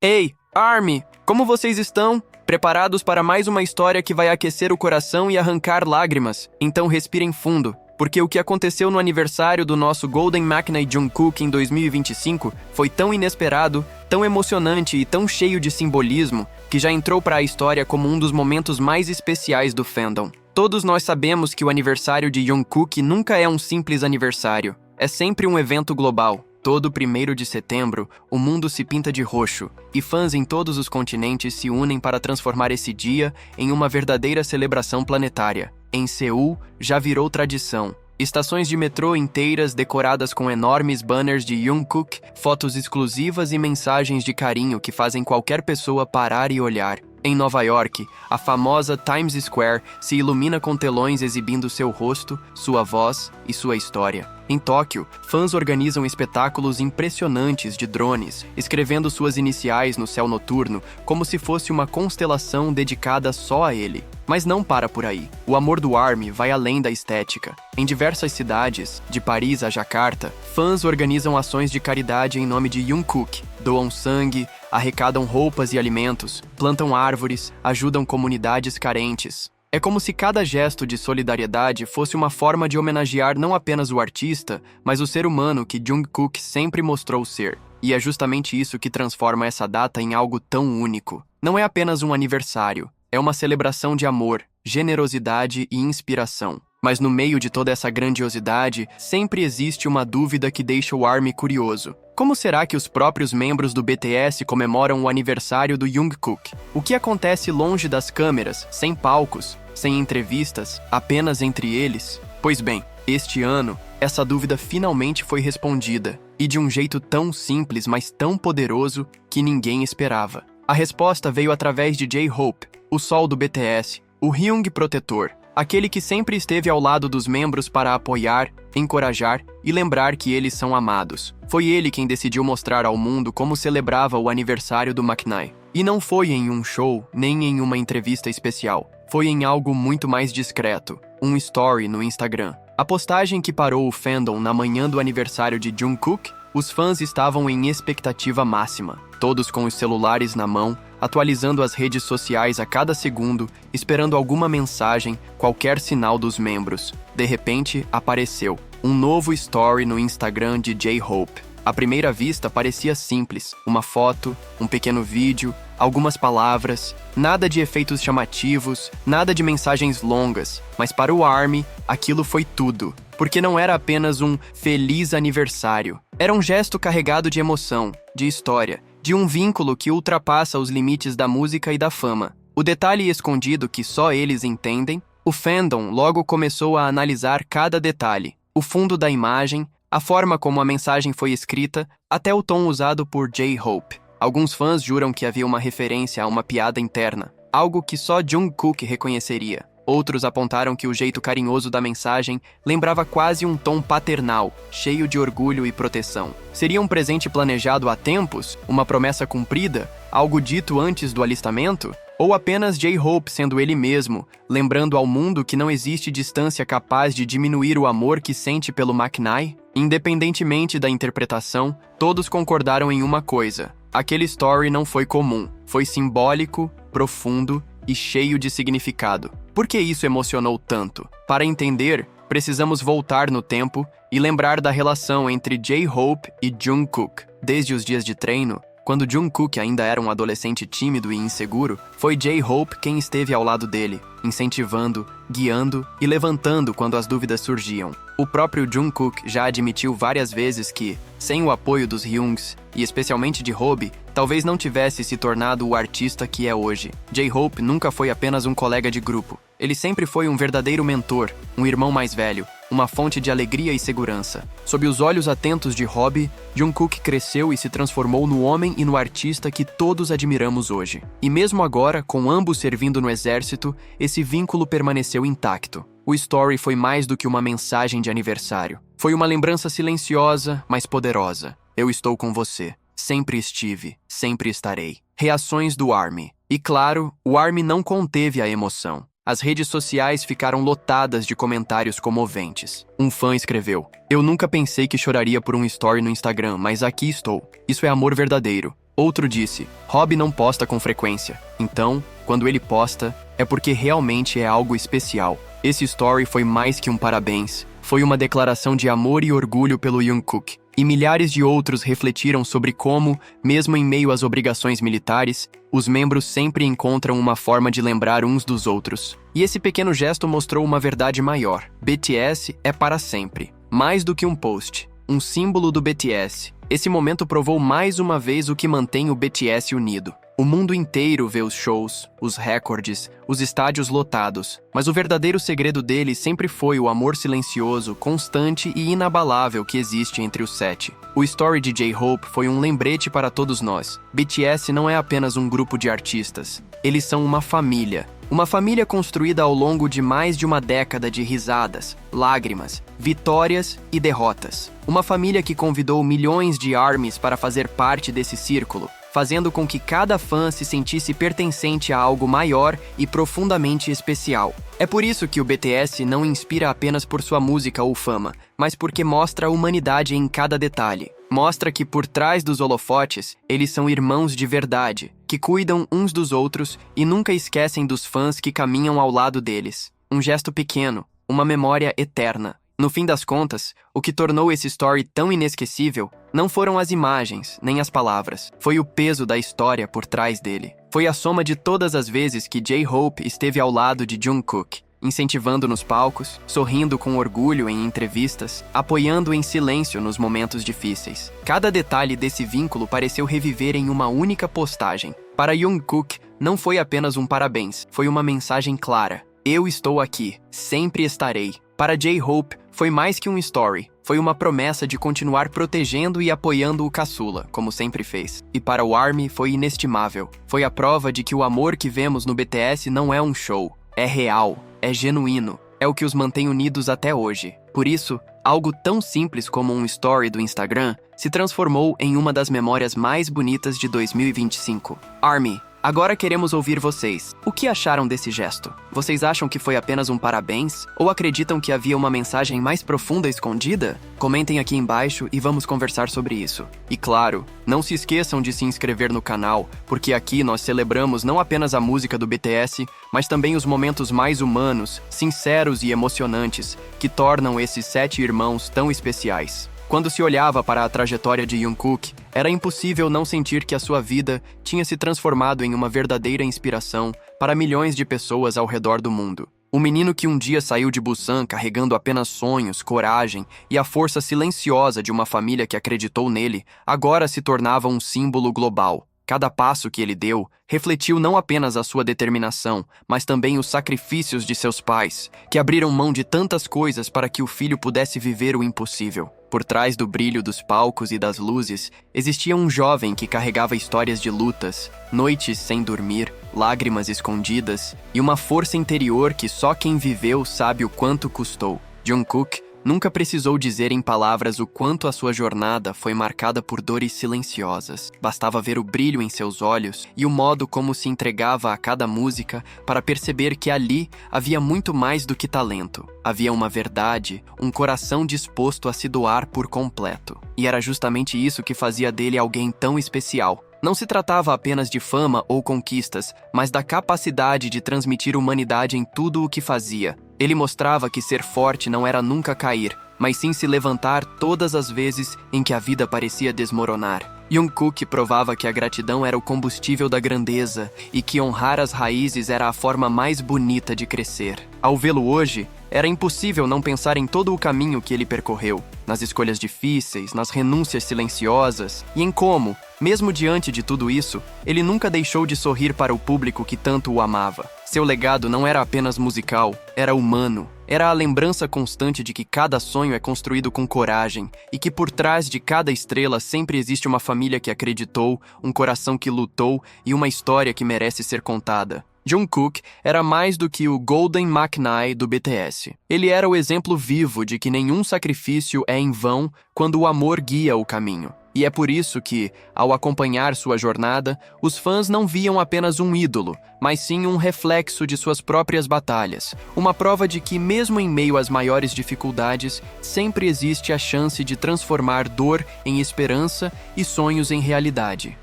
Ei, Army! Como vocês estão? Preparados para mais uma história que vai aquecer o coração e arrancar lágrimas? Então respirem fundo, porque o que aconteceu no aniversário do nosso Golden Machina e Jungkook em 2025 foi tão inesperado, tão emocionante e tão cheio de simbolismo que já entrou para a história como um dos momentos mais especiais do fandom. Todos nós sabemos que o aniversário de Jungkook nunca é um simples aniversário, é sempre um evento global. Todo 1º de setembro, o mundo se pinta de roxo, e fãs em todos os continentes se unem para transformar esse dia em uma verdadeira celebração planetária. Em Seul, já virou tradição. Estações de metrô inteiras decoradas com enormes banners de Jungkook, fotos exclusivas e mensagens de carinho que fazem qualquer pessoa parar e olhar. Em Nova York, a famosa Times Square se ilumina com telões exibindo seu rosto, sua voz e sua história. Em Tóquio, fãs organizam espetáculos impressionantes de drones, escrevendo suas iniciais no céu noturno como se fosse uma constelação dedicada só a ele. Mas não para por aí. O amor do ARMY vai além da estética. Em diversas cidades, de Paris a Jakarta, fãs organizam ações de caridade em nome de Jungkook, doam sangue, arrecadam roupas e alimentos, plantam árvores, ajudam comunidades carentes. É como se cada gesto de solidariedade fosse uma forma de homenagear não apenas o artista, mas o ser humano que Jungkook sempre mostrou ser. E é justamente isso que transforma essa data em algo tão único. Não é apenas um aniversário, é uma celebração de amor, generosidade e inspiração. Mas no meio de toda essa grandiosidade, sempre existe uma dúvida que deixa o ARMY curioso. Como será que os próprios membros do BTS comemoram o aniversário do Jungkook? O que acontece longe das câmeras, sem palcos, sem entrevistas, apenas entre eles? Pois bem, este ano, essa dúvida finalmente foi respondida, e de um jeito tão simples, mas tão poderoso, que ninguém esperava. A resposta veio através de J-Hope, o sol do BTS, o Hyung protetor, aquele que sempre esteve ao lado dos membros para apoiar, encorajar e lembrar que eles são amados. Foi ele quem decidiu mostrar ao mundo como celebrava o aniversário do McKnight. E não foi em um show, nem em uma entrevista especial. Foi em algo muito mais discreto, um story no Instagram. A postagem que parou o fandom na manhã do aniversário de Jungkook, os fãs estavam em expectativa máxima, todos com os celulares na mão, atualizando as redes sociais a cada segundo, esperando alguma mensagem, qualquer sinal dos membros. De repente, apareceu um novo story no Instagram de J-Hope. À primeira vista, parecia simples, uma foto, um pequeno vídeo, algumas palavras, nada de efeitos chamativos, nada de mensagens longas, mas para o ARMY, aquilo foi tudo, porque não era apenas um feliz aniversário. Era um gesto carregado de emoção, de história, de um vínculo que ultrapassa os limites da música e da fama. O detalhe escondido que só eles entendem, o fandom logo começou a analisar cada detalhe, o fundo da imagem, a forma como a mensagem foi escrita, até o tom usado por J-Hope. Alguns fãs juram que havia uma referência a uma piada interna, algo que só Jungkook reconheceria. Outros apontaram que o jeito carinhoso da mensagem lembrava quase um tom paternal, cheio de orgulho e proteção. Seria um presente planejado há tempos? Uma promessa cumprida? Algo dito antes do alistamento? Ou apenas J-Hope sendo ele mesmo, lembrando ao mundo que não existe distância capaz de diminuir o amor que sente pelo McKnight? Independentemente da interpretação, todos concordaram em uma coisa: aquele story não foi comum, foi simbólico, profundo e cheio de significado. Por que isso emocionou tanto? Para entender, precisamos voltar no tempo e lembrar da relação entre J-Hope e Jungkook. Desde os dias de treino, quando Jungkook ainda era um adolescente tímido e inseguro, foi J-Hope quem esteve ao lado dele, incentivando, guiando e levantando quando as dúvidas surgiam. O próprio Jungkook já admitiu várias vezes que, sem o apoio dos Hyungs, e especialmente de Hobi, talvez não tivesse se tornado o artista que é hoje. J-Hope nunca foi apenas um colega de grupo. Ele sempre foi um verdadeiro mentor, um irmão mais velho, uma fonte de alegria e segurança. Sob os olhos atentos de Hobi, Jungkook cresceu e se transformou no homem e no artista que todos admiramos hoje. E mesmo agora, com ambos servindo no exército, esse vínculo permaneceu intacto. O story foi mais do que uma mensagem de aniversário. Foi uma lembrança silenciosa, mas poderosa. Eu estou com você. Sempre estive, sempre estarei. Reações do ARMY. E claro, o ARMY não conteve a emoção. As redes sociais ficaram lotadas de comentários comoventes. Um fã escreveu: "Eu nunca pensei que choraria por um story no Instagram, mas aqui estou. Isso é amor verdadeiro." Outro disse: Rob não posta com frequência. Então, quando ele posta, é porque realmente é algo especial. Esse story foi mais que um parabéns. Foi uma declaração de amor e orgulho pelo Jungkook. E milhares de outros refletiram sobre como, mesmo em meio às obrigações militares, os membros sempre encontram uma forma de lembrar uns dos outros. E esse pequeno gesto mostrou uma verdade maior. BTS é para sempre. Mais do que um post. Um símbolo do BTS. Esse momento provou mais uma vez o que mantém o BTS unido. O mundo inteiro vê os shows, os recordes, os estádios lotados, mas o verdadeiro segredo dele sempre foi o amor silencioso, constante e inabalável que existe entre os 7. O story de J-Hope foi um lembrete para todos nós. BTS não é apenas um grupo de artistas, eles são uma família. Uma família construída ao longo de mais de uma década de risadas, lágrimas, vitórias e derrotas. Uma família que convidou milhões de ARMYs para fazer parte desse círculo, fazendo com que cada fã se sentisse pertencente a algo maior e profundamente especial. É por isso que o BTS não inspira apenas por sua música ou fama, mas porque mostra a humanidade em cada detalhe. Mostra que por trás dos holofotes, eles são irmãos de verdade, que cuidam uns dos outros e nunca esquecem dos fãs que caminham ao lado deles. Um gesto pequeno, uma memória eterna. No fim das contas, o que tornou esse story tão inesquecível não foram as imagens, nem as palavras. Foi o peso da história por trás dele. Foi a soma de todas as vezes que J-Hope esteve ao lado de Jungkook, incentivando nos palcos, sorrindo com orgulho em entrevistas, apoiando em silêncio nos momentos difíceis. Cada detalhe desse vínculo pareceu reviver em uma única postagem. Para Jungkook, não foi apenas um parabéns, foi uma mensagem clara. Eu estou aqui, sempre estarei. Para J-Hope, foi mais que um story. Foi uma promessa de continuar protegendo e apoiando o caçula, como sempre fez. E para o ARMY, foi inestimável. Foi a prova de que o amor que vemos no BTS não é um show. É real, é genuíno. É o que os mantém unidos até hoje. Por isso, algo tão simples como um story do Instagram se transformou em uma das memórias mais bonitas de 2025. ARMY, agora queremos ouvir vocês. O que acharam desse gesto? Vocês acham que foi apenas um parabéns? Ou acreditam que havia uma mensagem mais profunda escondida? Comentem aqui embaixo e vamos conversar sobre isso. E claro, não se esqueçam de se inscrever no canal, porque aqui nós celebramos não apenas a música do BTS, mas também os momentos mais humanos, sinceros e emocionantes que tornam esses 7 irmãos tão especiais. Quando se olhava para a trajetória de Jungkook, era impossível não sentir que a sua vida tinha se transformado em uma verdadeira inspiração para milhões de pessoas ao redor do mundo. O menino que um dia saiu de Busan carregando apenas sonhos, coragem e a força silenciosa de uma família que acreditou nele, agora se tornava um símbolo global. Cada passo que ele deu refletiu não apenas a sua determinação, mas também os sacrifícios de seus pais, que abriram mão de tantas coisas para que o filho pudesse viver o impossível. Por trás do brilho dos palcos e das luzes, existia um jovem que carregava histórias de lutas, noites sem dormir, lágrimas escondidas e uma força interior que só quem viveu sabe o quanto custou. Jungkook nunca precisou dizer em palavras o quanto a sua jornada foi marcada por dores silenciosas. Bastava ver o brilho em seus olhos e o modo como se entregava a cada música para perceber que ali havia muito mais do que talento. Havia uma verdade, um coração disposto a se doar por completo. E era justamente isso que fazia dele alguém tão especial. Não se tratava apenas de fama ou conquistas, mas da capacidade de transmitir humanidade em tudo o que fazia. Ele mostrava que ser forte não era nunca cair, mas sim se levantar todas as vezes em que a vida parecia desmoronar. Jungkook provava que a gratidão era o combustível da grandeza e que honrar as raízes era a forma mais bonita de crescer. Ao vê-lo hoje, era impossível não pensar em todo o caminho que ele percorreu, nas escolhas difíceis, nas renúncias silenciosas e em como, mesmo diante de tudo isso, ele nunca deixou de sorrir para o público que tanto o amava. Seu legado não era apenas musical, era humano. Era a lembrança constante de que cada sonho é construído com coragem e que por trás de cada estrela sempre existe uma família que acreditou, um coração que lutou e uma história que merece ser contada. Jungkook era mais do que o Golden McKnight do BTS. Ele era o exemplo vivo de que nenhum sacrifício é em vão quando o amor guia o caminho. E é por isso que, ao acompanhar sua jornada, os fãs não viam apenas um ídolo, mas sim um reflexo de suas próprias batalhas. Uma prova de que, mesmo em meio às maiores dificuldades, sempre existe a chance de transformar dor em esperança e sonhos em realidade.